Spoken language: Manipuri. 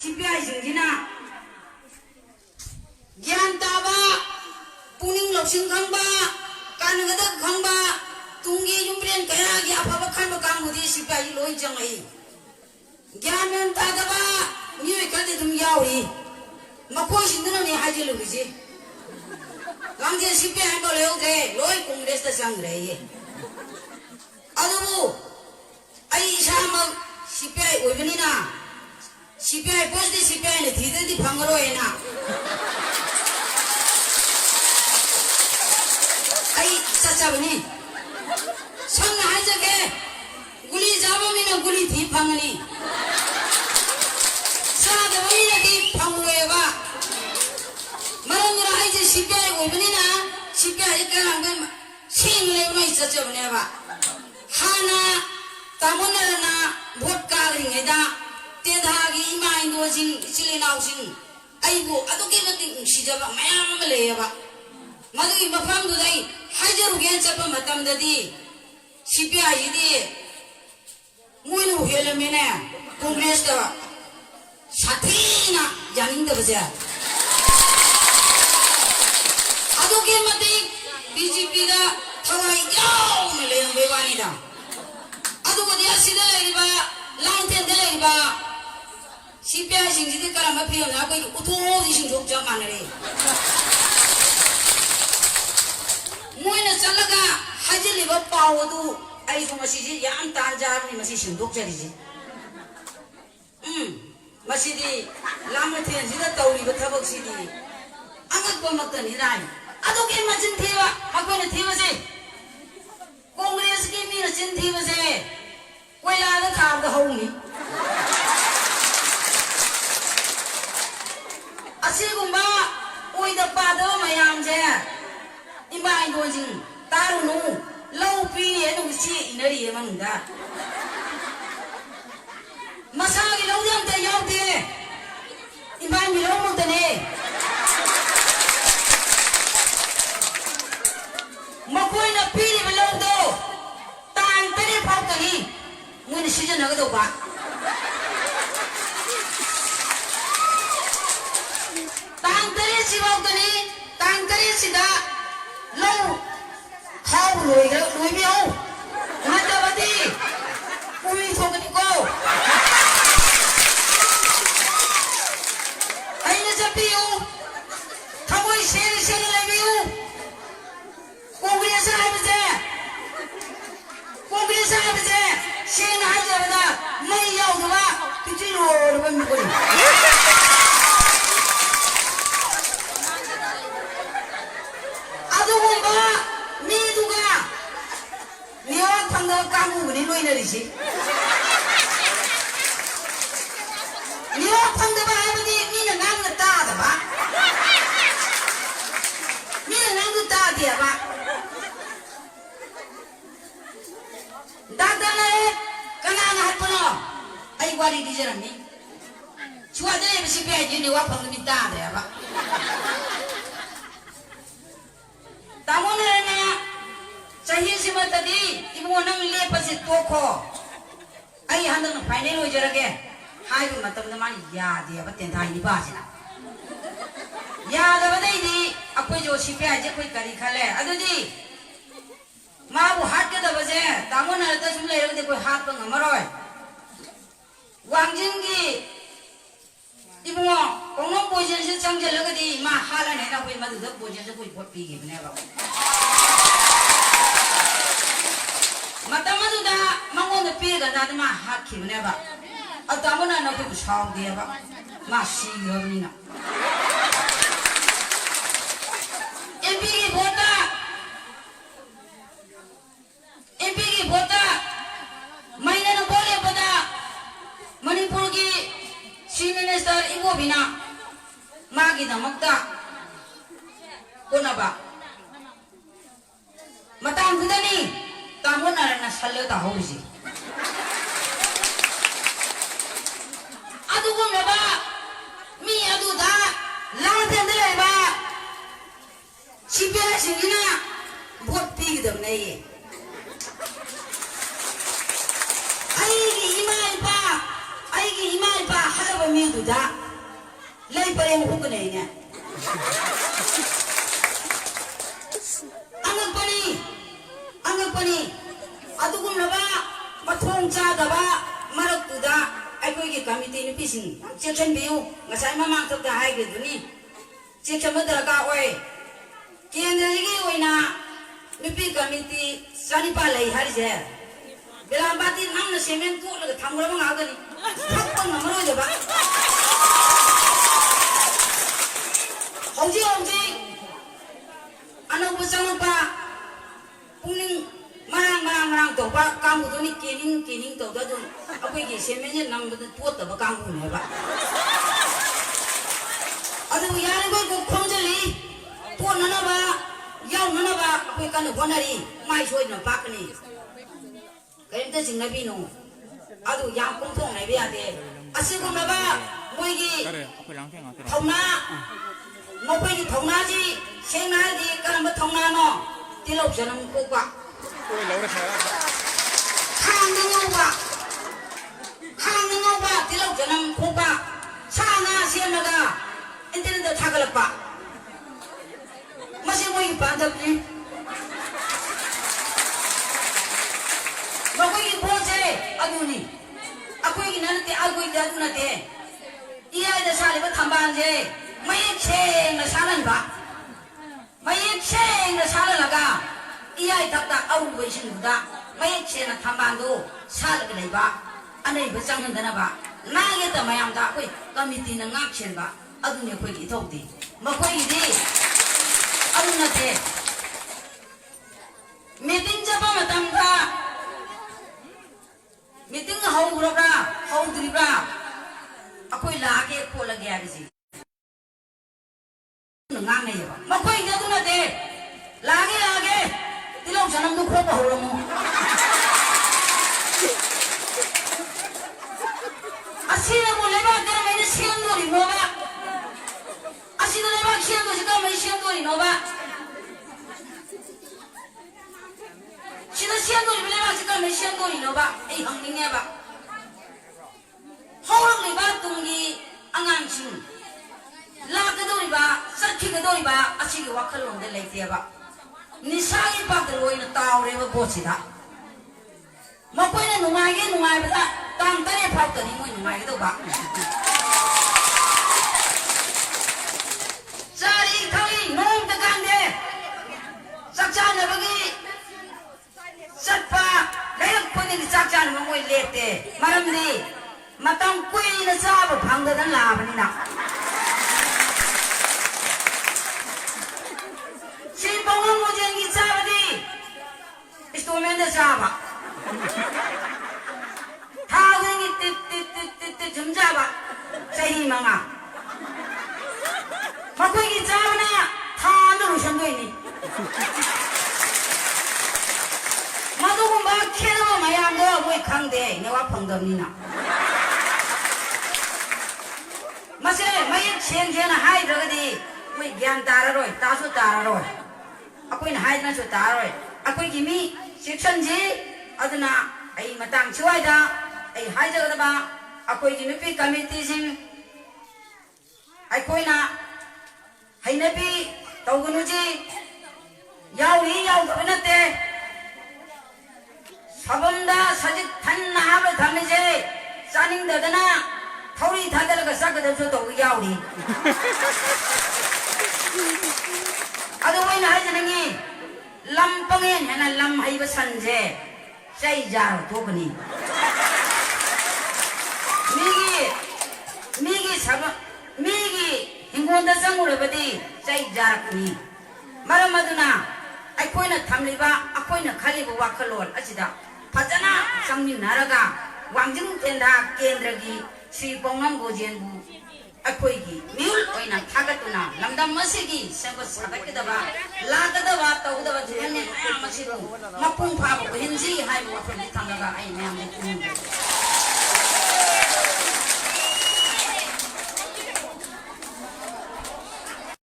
CPIꯁꯤꯡꯁꯤꯅ ꯒ꯭ꯌꯥꯟ ꯇꯥꯕ ꯄꯨꯛꯅꯤꯡ ꯂꯧꯁꯤꯡ ꯈꯪꯕ ꯀꯥꯟꯅꯒꯗꯕ ꯈꯪꯕ ꯇꯨꯡꯒꯤ ꯌꯨꯝꯕꯤꯔꯦꯟ ꯀꯌꯥꯒꯤ ꯑꯐꯕ ꯈꯟꯕ ꯀꯥꯡꯕꯨꯗꯤ CPI ꯂꯣꯏ ꯆꯪꯉꯛꯏ ꯒ꯭ꯌꯥꯟ ꯃꯦꯟ ꯇꯥꯗꯕ ꯃꯤꯑꯣꯏ ꯈꯔꯗꯤ ꯑꯗꯨꯝ ꯌꯥꯎꯔꯤ ꯃꯈꯣꯏꯁꯤꯡꯗꯨꯅꯅꯦ ꯍꯥꯏꯖꯤꯜꯂꯨꯔꯤꯁꯦ ꯂꯥꯡꯖꯦꯜ CPI ꯍꯥꯏꯕ ꯂꯩꯍꯧꯗ꯭ꯔꯦ ꯂꯣꯏ ꯀꯣꯡꯒ꯭ꯔꯦꯁꯇ ꯆꯪꯈ꯭ꯔꯦꯌꯦ ꯑꯗꯨꯕꯨ ꯑꯩ ꯏꯁꯥꯃꯛ CPI ꯑꯣꯏꯕꯅꯤꯅ CPI ꯄꯣꯁꯇꯤ CPIꯅ ꯊꯤꯗ꯭ꯔꯗꯤ ꯐꯪꯉꯔꯣꯏꯅ ꯑꯩ ꯆꯠꯆꯕꯅꯤ ꯁꯝꯅ ꯍꯥꯏꯖꯒꯦ ꯒꯨꯂꯤ ꯆꯥꯕ ꯃꯤꯅ ꯒꯨꯂꯤ ꯊꯤ ꯐꯪꯒꯅꯤ ꯆꯥꯗꯕ ꯃꯤꯅꯗꯤ ꯐꯪꯉꯣꯏꯕ ꯃꯔꯝꯗꯨꯅ ꯑꯩꯁꯦ CPI ꯑꯣꯏꯕꯅꯤꯅ CPIꯁꯦ ꯀꯅꯥꯒ ꯁꯦꯡꯅ ꯂꯩꯕꯅ ꯑꯩ ꯆꯠꯆꯕꯅꯦꯕ ꯍꯥꯟꯅ ꯇꯥꯃꯣꯅꯔꯅ ꯚꯣꯠ ꯀꯥꯔꯤꯉꯩꯗ ꯇꯦꯟꯊꯥꯒꯤ ꯏꯃꯥ ꯏꯟꯗꯣꯁꯤꯡ ꯏꯆꯤꯜ ꯏꯅꯥꯎꯁꯤꯡ ꯑꯩꯕꯨ ꯑꯗꯨꯛꯀꯤ ꯃꯇꯤꯛ ꯅꯨꯡꯁꯤꯖꯕ ꯃꯌꯥꯝ ꯑꯃ ꯂꯩꯌꯦꯕ ꯃꯗꯨꯒꯤ ꯃꯐꯝꯗꯨꯗ ꯑꯩ ꯍꯥꯏꯖꯔꯨꯒꯦꯅ ꯆꯠꯄ ꯃꯇꯝꯗꯗꯤ CPIꯁꯤꯗꯤ ꯃꯣꯏꯅꯕꯨ ꯍꯦꯜꯂꯝꯃꯦꯅꯦ ꯀꯣꯡꯒ꯭ꯔꯦꯁꯇ ꯁꯥꯊꯤꯅ ꯌꯥꯅꯤꯡꯗꯕꯁꯦ ꯑꯗꯨꯛꯀꯤ ꯃꯇꯤꯛ BJPꯗ ꯊꯋꯥꯏ ꯌꯥꯎꯅ ꯂꯩꯔꯝꯕꯩ ꯋꯥꯅꯤꯗ ꯑꯗꯨꯒꯗꯤ ꯑꯁꯤꯗ ꯂꯩꯔꯤꯕ ꯂꯥꯡꯊꯦꯟꯗ ꯂꯩꯔꯤꯕ CPIꯁꯤꯡꯁꯤꯗꯤ ꯀꯔꯝꯕ ꯐꯤꯕꯝꯗ ꯑꯩꯈꯣꯏꯒꯤ ꯎꯊꯣꯛꯁꯤꯡꯁꯨ ꯆꯞ ꯃꯥꯟꯅꯔꯦ ꯃꯣꯏꯅ ꯆꯠꯂꯒ ꯍꯥꯏꯖꯤꯜꯂꯤꯕ ꯄꯥꯎ ꯑꯗꯨ ꯑꯩꯁꯨ ꯉꯁꯤꯁꯤ ꯌꯥꯝ ꯇꯥꯟꯖꯥꯕꯅꯤ ꯃꯁꯤ ꯁꯦꯝꯗꯣꯛꯆꯔꯤꯁꯤ ꯃꯁꯤꯗꯤ ꯂꯥꯡꯃꯊꯦꯟꯁꯤꯗ ꯇꯧꯔꯤꯕ ꯊꯕꯛꯁꯤꯗꯤ ꯑꯉꯛꯄꯃꯛꯇꯅꯤꯅ ꯑꯗꯨꯒꯤ ꯃꯆꯤꯟ ꯊꯤꯕ ꯃꯈꯣꯏꯅ ꯊꯤꯕꯁꯦ ꯀꯣꯡꯒ꯭ꯔꯦꯁꯀꯤ ꯃꯤꯅ ꯆꯤꯟ ꯊꯤꯕꯁꯦ ꯀꯣꯏꯂꯥꯗ ꯊꯥꯕꯗ ꯍꯧꯅꯤ ꯑꯁꯤꯒꯨꯝꯕ ꯑꯣꯏꯗ ꯄꯥꯗꯕ ꯃꯌꯥꯝꯁꯦ ꯏꯃꯥ ꯏꯟꯗꯣꯟꯁꯤꯡ ꯇꯥꯔꯨꯅꯨ ꯂꯧ ꯄꯤꯔꯤ ꯑꯗꯨꯒ ꯆꯦ ꯏꯅꯔꯤꯌꯦ ꯃꯅꯨꯡꯗ ꯃꯁꯥꯒꯤ ꯂꯧꯗꯤ ꯑꯝꯇ ꯌꯥꯎꯗꯦ ꯏꯃꯥꯒꯤ ꯂꯧꯃꯛꯇꯅꯦ ꯃꯈꯣꯏꯅ ꯄꯤꯔꯤꯕ ꯂꯧꯗꯣ ꯇꯥꯡ 3 ꯐꯥꯎꯇꯅꯤ ꯃꯣꯏꯅ ꯁꯤꯖꯤꯟꯅꯒꯗꯧꯕ ꯇꯥꯡ 3 ꯁꯤꯐꯥꯎꯇꯅꯤ ꯇꯥꯡ 3 ꯁꯤꯗ ꯂꯧ ꯈꯥꯎꯕ ꯂꯣꯏꯕꯤꯌꯨ ꯅꯠꯇꯕꯗꯤ ꯀꯨꯏ ꯊꯣꯛꯀꯅꯤꯀꯣ ꯑꯩꯅ ꯆꯠꯄꯤꯌꯨ ꯊꯃꯣꯏ ꯁꯦꯡꯅ ꯁꯦꯡꯅ ꯂꯩꯕꯤꯌꯨ ꯀꯣꯡꯒ꯭ꯔꯦꯁ ꯍꯥꯏꯕꯁꯦ ꯁꯦꯡꯅ ꯍꯥꯏꯖꯕꯗ ꯃꯩ ꯌꯥꯎꯗꯕ ꯄꯤꯆꯤꯔꯣꯔꯕ ꯃꯤꯀꯨꯟ ꯑꯗꯨꯒꯨꯝꯕ ꯃꯤꯗꯨꯒ ꯅꯦꯠꯋꯥꯛ ꯐꯪꯗꯕ ꯀꯥꯡꯕꯨꯒꯅꯤ ꯂꯣꯏꯅꯔꯤꯁꯤ ꯅꯦꯠꯋꯥꯛ ꯐꯪꯗꯕ ꯍꯥꯏꯕꯗꯤ ꯃꯤꯅ ꯉꯥꯡꯅ ꯇꯥꯗꯕ ꯃꯤꯅ ꯉꯥꯡꯅ ꯇꯥꯗꯦꯕ ꯗꯥꯛꯇꯔꯅ ꯀꯅꯥꯅ ꯍꯥꯠꯄꯅꯣ ꯑꯩ ꯋꯥꯔꯤ ꯂꯤꯖꯔꯝꯃꯤ ꯁ꯭ꯋꯥꯏꯗ ꯂꯩꯕ CPIꯁꯤ ꯅꯦꯠꯋꯥꯛ ꯐꯪꯗꯕ ꯇꯥꯗꯦꯕ ꯇꯥꯃꯣꯅꯔꯅ ꯆꯍꯤꯁꯤꯃꯇꯗꯤ 이buꯡꯉꯣ ꯅꯪ ꯂꯦꯞꯄꯁꯤ ꯇꯣꯛꯈꯣ ꯑꯩ ꯍꯟꯗꯛꯅ ꯐꯥꯏꯅꯦꯜ ꯑꯣꯏꯖꯔꯒꯦ ꯍꯥꯏꯕ ꯃꯇꯝꯗ ꯃꯥꯅ ꯌꯥꯗꯦꯕ ꯇꯦꯟꯊꯥꯏ ꯅꯤꯄꯥꯁꯤꯅ ꯌꯥꯗꯕꯗꯩꯗꯤ ꯑꯩꯈꯣꯏꯁꯨ CPIꯁꯦ ꯑꯩꯈꯣꯏ ꯀꯔꯤ ꯈꯜꯂꯦ ꯑꯗꯨꯗꯤ 마부 핫게다버제 다문을 뜻을 이렇게 되고 핫던 거 말어요. 왕진기 이봉어 공룡 보이지 장절러거디 마 하란 해나 보이 마도 더 보이지 보이 보피기 내가. 마다마도다 망고는 피가 나도 마 핫키 내가. 아 다문을 넣고 사오디야 봐. 마 시여니나. 에피기 보다 mainan boleh pada Manipur ki Chief Minister Ibu Bina magi damakta kunaba matang budani tamun arana salle ta hausi adu kunaba mi adu da langten de ba CPI singina vote pi dam nei 아이기 이마 이빠 하려고 मीदुदा लई परेम हुकनेने अंगपनी अदुगुनबा मथोंग चादबा मरक्तुदा अखोइगे कमिटी नुपिसिंग चेक्शन बियु ngasai mamang thokta haigeduni चेक्शन दरकार ओय केंद्रगी ओइना नुपी कमिटी सनिपा लई हारिजे बेलाबाती नंगना सेमेंट तोलग थांगुरबा गागनी थक्पन नमरोजबा हौजी अनौब Changpa पुनिंग marang tawba kamu doni kening tawda dun akoi gi semenye nambada tuotaba kamu ne ba adu yare go khonjali to nana ba yaw nana ba akoi kan honari mai soi na pakni kaimta jingnabi no adu yang kongthong nai be ade asigu na ba moi gi thongna mokoi gi thongna ji sengna ji karamba thongna no tilok janam ko ba khang nang ba tilok janam ko ba chana sianaga internet thagalpa masi moi pandapni bakoi boje aduni akoi gi nanate agoi daduna te iya da sale ba thamban je mai cheng na salan ba mai cheng na salalaga iya takta au waisin da mai cheng na thamban do salaga nei ba anei ba chang handana ba na ye ta mayam da koi committee na ngak chen ba aduni koi gi thokti makoi di aduna te meeting jaba matam da meeting hau ra hau dri ra akoi lage ko lage ya ji ngang nei ba makoi da aduna te lage tilong sanam du kho ba ho mo asina mo leba dera mai ne siam do ri mo ba asina leba siam do jika mai siam do ri no ba sina siam do ri leba jika mai siam do ri no ba ei hang ning ne ba hawang le ba tung gi angang sing la ka do ri ba sakhi ka do ri ba asigi wakhal long de lai te ba nisai pa de loi na taw re ba bo chi da makoi na nungai ba tang tare phau ta ni moi nungai ga do ba sari thali nom ta kan de sakcha na ba gi satpa leak ko ni sakcha na moi le te maram ni matang kui na sa ba phang da dan la ba ni na sin bong mo jeng gi sa ba di instrument da sa ba 타경이 띠띠띠띠 좀 잡아 세히 망아 막고기 잡나 타는 오션도이니 마도고 막 캐는 마양도 뭐 강대 내가 펑덤이나 마세 마이 첸켄 하이드거디 뭐 ଜ୍ଞ안 따라로이 따수 따라로이 아코인 하이드나 저 따라로이 아코이 기미 식천지 아드나 ai matang chuai da ai hai jaga da ba akoi gi nupi committee sing ai koi na hai na pi tau gunu ji yau ga na te sabam da sajit than na ba tham je saning da na thori tha da ga sa ga da so to yau ri adu wai na hai janangi lam pangen hena lam hai ba san je say jar to bani migi hingonda samurabadi say jar kuni maram aduna aikoina thamliba akoina khaliba wakhalol asida phajana samminaraga wangjing tenda kendragi sri pongnam gojenbu akoigi miul oina thagatuna lamdam masigi seba sabakidaba lagadaba tawdaba jene masiru mapung phaba hinji hai mo thang thanga ai mem